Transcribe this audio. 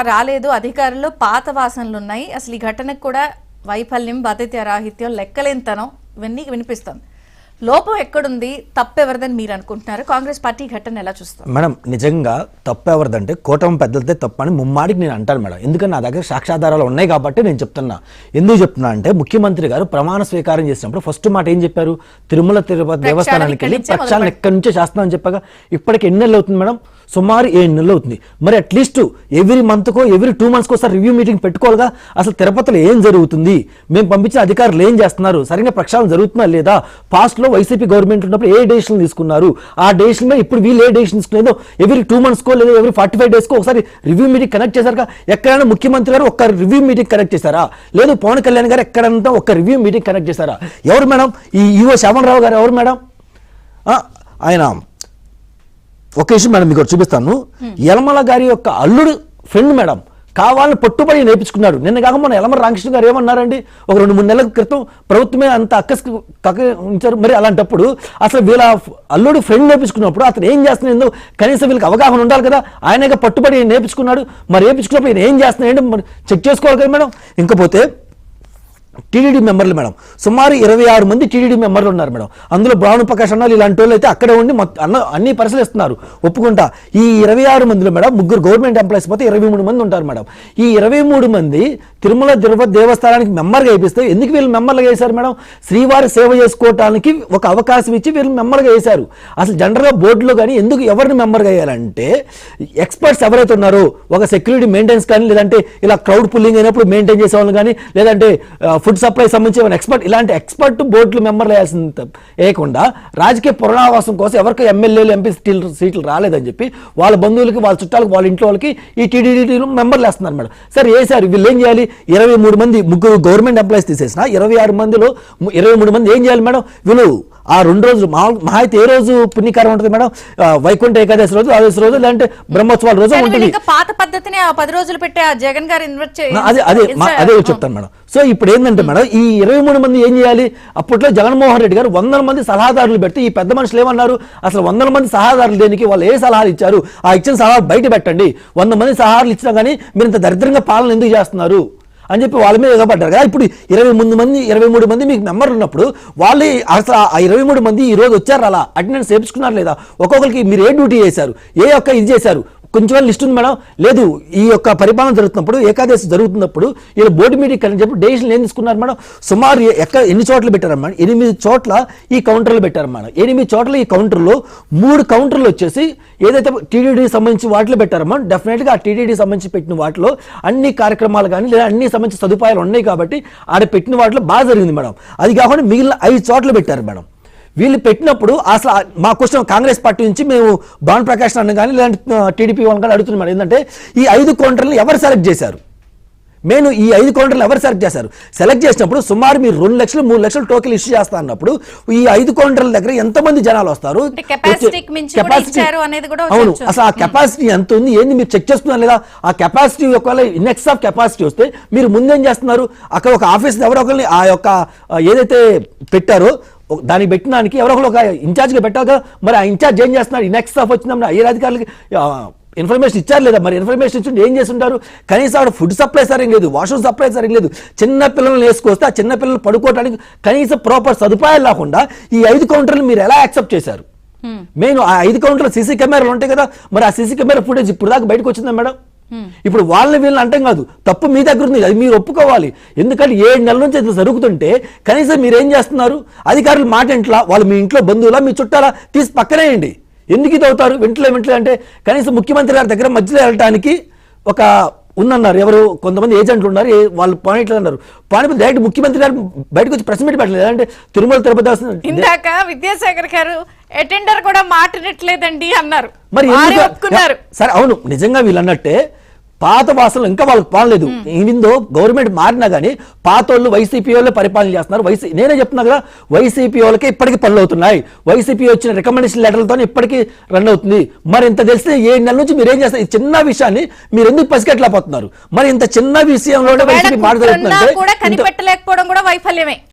రాలేదు అధికారులు, పాత వాసనలు ఉన్నాయి, అసలు ఈ ఘటనకు కూడా వైఫల్యం, బాధ్యత రాహిత్యం, లెక్కలేనితనం ఇవన్నీ వినిపిస్తాం. లోపం ఎక్కడుంది, తప్పెవరిదని మీరు అనుకుంటున్నారు? కాంగ్రెస్ పార్టీ ఘటన ఎలా చూస్తారు? మేడం నిజంగా తప్పెవరిదంటే కూటమి పెద్దలతే తప్పని ముమ్మాడికి నేను అంటాను మేడం. ఎందుకంటే నా దగ్గర సాక్ష్యాధారాలు ఉన్నాయి కాబట్టి నేను చెప్తున్నా. ఎందుకు చెప్తున్నా అంటే ముఖ్యమంత్రి గారు ప్రమాణ స్వీకారం చేసినప్పుడు ఫస్ట్ మాట ఏం చెప్పారు? తిరుమల తిరుపతి దేవస్థానానికి వెళ్ళి ప్రక్షాళన ఎక్కడి నుంచే చేస్తామని చెప్పాక ఇప్పటికి ఎన్ని నెలలు అవుతుంది మేడం? సుమారు 7 నెలలు అవుతుంది. మరి అట్లీస్ట్ ఎవ్రీ మంత్కో ఎవ్రీ 2 మంత్స్కో ఒకసారి రివ్యూ మీటింగ్ పెట్టుకోవాలిగా. అసలు తిరుపతిలో ఏం జరుగుతుంది, మేము పంపించిన అధికారులు ఏం చేస్తున్నారు, సరైన ప్రక్షాళన జరుగుతుందా లేదా, పాస్ట్లో వైసీపీ గవర్నమెంట్ ఉన్నప్పుడు ఏ డెసిషన్ తీసుకున్నారు, ఆ డెసిషన్ మీద ఇప్పుడు వీళ్ళు ఏ డెసిషన్ తీసుకునేదో ఎవ్రీ 2 మంత్స్కో లేదా ఎవ్రీ 45 డేస్కో ఒకసారి రివ్యూ మీటింగ్ కనెక్ట్ చేశారుగా. ఎక్కడైనా ముఖ్యమంత్రి గారు ఒక్క రివ్యూ మీటింగ్ కనెక్ట్ చేశారా? లేదు పవన్ కళ్యాణ్ గారు ఎక్కడంతా ఒక్క రివ్యూ మీటింగ్ కనెక్ట్ చేశారా? ఎవరు మేడం? ఈ ఈవో శ్యామన్ రావు గారు ఎవరు మేడం? ఆయన ఒక విషయం మేడం మీకు చూపిస్తాను. యలమల గారి యొక్క అల్లుడు ఫ్రెండ్ మేడం కావాలని పట్టుబడి నేర్పించుకున్నాడు. నిన్న కాక మొన్న యలమల రామకృష్ణ గారు ఏమన్నారండి, ఒక 2-3 నెలల క్రితం ప్రభుత్వమే అంత ఉంచారు. మరి అలాంటప్పుడు అసలు వీళ్ళ అల్లుడు ఫ్రెండ్ నేర్పించుకున్నప్పుడు అతను ఏం చేస్తున్నాడో కనీసం వీళ్ళకి అవగాహన ఉండాలి కదా. ఆయనగా పట్టుబడి నేర్పించుకున్నాడు. మరి నేర్పించుకున్నప్పుడు ఈయన ఏం చేస్తున్నాడు మరి చెక్ చేసుకోవాలి కదా మేడం. ఇంకపోతే టీడీడీ మెంబర్లు మేడం సుమారు 26 మంది టీడీడీ మెంబర్లు ఉన్నారు మేడం. అందులో బ్రాహ్మణ ప్రకాష్ అన్నాలు ఇలాంటి వాళ్ళు అయితే అక్కడే ఉండి అన్ని పరిశీలిస్తున్నారు, ఒప్పుకుంటా. ఈ 26 మందిలో మేడం 3 గవర్నమెంట్ ఎంప్లాయీస్ పోతే 23 మంది ఉంటారు మేడం. ఈ 23 మంది తిరుమల తిరుపతి దేవస్థానానికి మెంబర్గా వేపిస్తే ఎందుకు వీళ్ళు మెంబర్లుగా వేశారు మేడం? శ్రీవారి సేవ చేసుకోవటానికి ఒక అవకాశం ఇచ్చి వీళ్ళు మెంబర్గా వేశారు. అసలు జనరల్గా బోర్డులో కానీ ఎందుకు ఎవరిని మెంబర్గా వేయాలంటే ఎక్స్పర్ట్స్ ఎవరైతే ఉన్నారో, ఒక సెక్యూరిటీ మెయింటెనెన్స్ కానీ, లేదంటే ఇలా క్రౌడ్ పుల్లింగ్ అయినప్పుడు మెయింటైన్ చేసే వాళ్ళు కానీ, లేదంటే ఫుడ్ సప్లై సంబంధించి ఎక్స్పర్ట్, ఇలాంటి ఎక్స్పర్ట్ బోర్డులు మెంబర్లు వేయాల్సింది వేయకుండా రాజకీయ పునరావాసం కోసం ఎవరికి ఎమ్మెల్యేలు ఎంపీ సీట్లు రాలేదని చెప్పి వాళ్ళ బంధువులకి, వాళ్ళ చుట్టాలకు, వాళ్ళ ఇంట్లో వాళ్ళకి ఈ టీడీడీలో మెంబర్లు వేస్తున్నారు మేడం. సరే వేశారు, వీళ్ళు ఏం చేయాలి? 23 మంది 3 గవర్నమెంట్ ఎంప్లాయీస్ తీసేసిన 26 మందిలో 23 మంది ఏం చేయాలి మేడం? వీళ్ళు ఆ 2 రోజులు మహా అయితే ఏ రోజు పుణ్యకారం ఉంటుంది మేడం? వైకుంఠ ఏకాదశి రోజు, ద్వాదశి రోజు, లేదంటే బ్రహ్మోత్సవాల రోజు ఉంటుంది. పాత పద్ధతిని 10 రోజులు పెట్టే జగన్ గారు అదే చెప్తాను మేడం. సో ఇప్పుడు ఏంటంటే మేడం ఈ 23 మంది ఏం చేయాలి? అప్పట్లో జగన్మోహన్ రెడ్డి గారు 100 మంది సలహాదారులు పెడితే ఈ పెద్ద మనుషులు ఏమన్నారు? అసలు 100 మంది సలహాదారులు దేనికి, వాళ్ళు ఏ సలహాలు ఇచ్చారు, ఆ ఇచ్చిన సలహాలు బయట పెట్టండి. 100 మంది సలహాలు ఇచ్చినా కానీ మీరు ఇంత దరిద్రంగా పాలన ఎందుకు చేస్తున్నారు అని చెప్పి వాళ్ళ మీద ఎగబడ్డారు కదా. ఇప్పుడు 23 మంది మీకు మెంబర్లు ఉన్నప్పుడు వాళ్ళు అసలు ఆ 23 మంది ఈ రోజు వచ్చారు, అలా అటెండెన్స్ చేయించుకున్నారు లేదా? ఒక్కొక్కరికి మీరు ఏ డ్యూటీ చేశారు, ఏ ఒక్క ఇది చేశారు? కొంచెం లిస్ట్ ఉంది మేడం. లేదు ఈ యొక్క పరిపాలన జరుగుతున్నప్పుడు, ఏకాదశి జరుగుతున్నప్పుడు ఇలా బోర్డు మీటింగ్ అని చెప్పి డెసిషన్ ఏం తీసుకున్నారు మేడం? సుమారు ఎన్ని చోట్ల పెట్టారు మేడం? 8 చోట్ల ఈ కౌంటర్లు పెట్టారు మేడం. 8 చోట్ల ఈ కౌంటర్లో 3 కౌంటర్లు వచ్చేసి ఏదైతే టీడీడీ సంబంధించి వాటిలో పెట్టారమ్మా, డెఫినెట్గా ఆ టీడీడీ సంబంధించి పెట్టిన వాటిలో అన్ని కార్యక్రమాలు కానీ లేదా అన్ని సంబంధించి సదుపాయాలు ఉన్నాయి కాబట్టి ఆడ పెట్టిన వాటిలో బాగా జరిగింది మేడం. అది కాకుండా మిగిలిన 5 చోట్ల పెట్టారు మేడం. వీళ్ళు పెట్టినప్పుడు అసలు మా క్వశ్చన్ కాంగ్రెస్ పార్టీ నుంచి మేము భాను ప్రకాష్ అన్న కానీ లేదంటే టీడీపీ వాళ్ళని కానీ అడుగుతున్నాం ఏంటంటే ఈ 5 కౌంటర్లు ఎవరు సెలెక్ట్ చేశారు? నేను ఈ 5 కౌంటర్లు ఎవరు సెలెక్ట్ చేశారు? సెలెక్ట్ చేసినప్పుడు సుమారు మీరు 2 లక్షలు 3 లక్షలు టోకెన్ ఇష్యూ చేస్తా అన్నప్పుడు ఈ 5 కౌంటర్ల దగ్గర ఎంతమంది జనాలు వస్తారు? అవును, అసలు ఆ కెపాసిటీ ఎంత ఉంది ఏంది మీరు చెక్ చేస్తున్నారు లేదా? ఆ కెపాసిటీ ఒకవేళ ఇన్ఎక్స్ ఆఫ్ కెపాసిటీ వస్తే మీరు ముందేం చేస్తున్నారు? అక్కడ ఒక ఆఫీస్ ఎవరో ఒకరిని ఆ యొక్క ఏదైతే పెట్టారో దానికి పెట్టినానికి ఎవరో ఒకరు ఒక ఇన్ఛార్జ్గా పెట్టాక మరి ఆ ఇన్ఛార్జ్ ఏం చేస్తున్నారు? ఇన్ఎక్స్ ఆఫ్ వచ్చిందా? ఏ అధికారులకి ఇన్ఫర్మేషన్ ఇచ్చారు లేదా? మరి ఇన్ఫర్మేషన్ ఇచ్చి ఏం చేస్తుంటారు? కనీసం ఆడ ఫుడ్ సప్లై సరిగ్గా లేదు, వాష్రూమ్ సప్లై సరిగ్గా లేదు. చిన్న పిల్లల్ని వేసుకొస్తే ఆ చిన్న పిల్లలు పడుకోవడానికి కనీసం ప్రాపర్ సదుపాయాలు లేకుండా ఈ 5 కౌంటర్లు మీరు ఎలా యాక్సెప్ట్ చేశారు? మెయిన్ ఆ 5 కౌంటర్లు సీసీ కెమెరాలు ఉంటాయి కదా, మరి ఆ సీసీ కెమెరా ఫుటేజ్ ఇప్పుడు దాకా బయటకు వచ్చిందా మేడం? ఇప్పుడు వీళ్ళని అంటాం కాదు, తప్పు మీ దగ్గర ఉంది, అది మీరు ఒప్పుకోవాలి. ఎందుకంటే 7 నెలల నుంచి అది జరుగుతుంటే కనీసం మీరేం చేస్తున్నారు? అధికారులు మాట ఇంట్లో వాళ్ళు మీ ఇంట్లో బంధువులా మీ చుట్టాలా తీసి పక్కనేయండి. ఎందుకు ఇది అవుతారు? వెంటలే అంటే కనీసం ముఖ్యమంత్రి గారి దగ్గర మధ్యలో వెళ్ళడానికి ఒక ఉన్నన్నారు ఎవరు కొంతమంది ఏజెంట్లు ఉన్నారు, వాళ్ళు పాయింట్లు అన్నారు. పాయింట్ డైరెక్ట్ ముఖ్యమంత్రి గారు బయటకు వచ్చి ప్రెస్ మీట్ పెట్టలేదు. అంటే తిరుమల తిరుపతి ఇందాక విద్యాసాగర్ గారు అటెండర్ కూడా మాట్లాడట్లేదండి అన్నారు. మరి సరే అవును, నిజంగా వీళ్ళు అన్నట్టే పాత వాసనలు ఇంకా వాళ్ళకి పాలలేదు. ఇందో గవర్నమెంట్ మారినా కానీ పాత వాళ్ళు వైసీపీ వాళ్ళు పరిపాలన చేస్తున్నారు. నేనే చెప్తున్నా కదా, వైసీపీ వాళ్ళకి ఇప్పటికీ పనులు అవుతున్నాయి. వైసీపీ వచ్చిన రికమెండేషన్ లెటర్లతో ఇప్పటికీ రన్ అవుతుంది. మరి ఇంత తెలిస్తే 7 నెలల నుంచి మీరు ఏం చేస్తారు? ఈ చిన్న విషయాన్ని మీరు ఎందుకు పసిగట్టలేకపోతున్నారు? మరి ఇంత చిన్న విషయంలో వైసీపీ మాట్లాడుతున్నారు. కనిపెట్టలేకపోవడం కూడా వైఫల్యమే.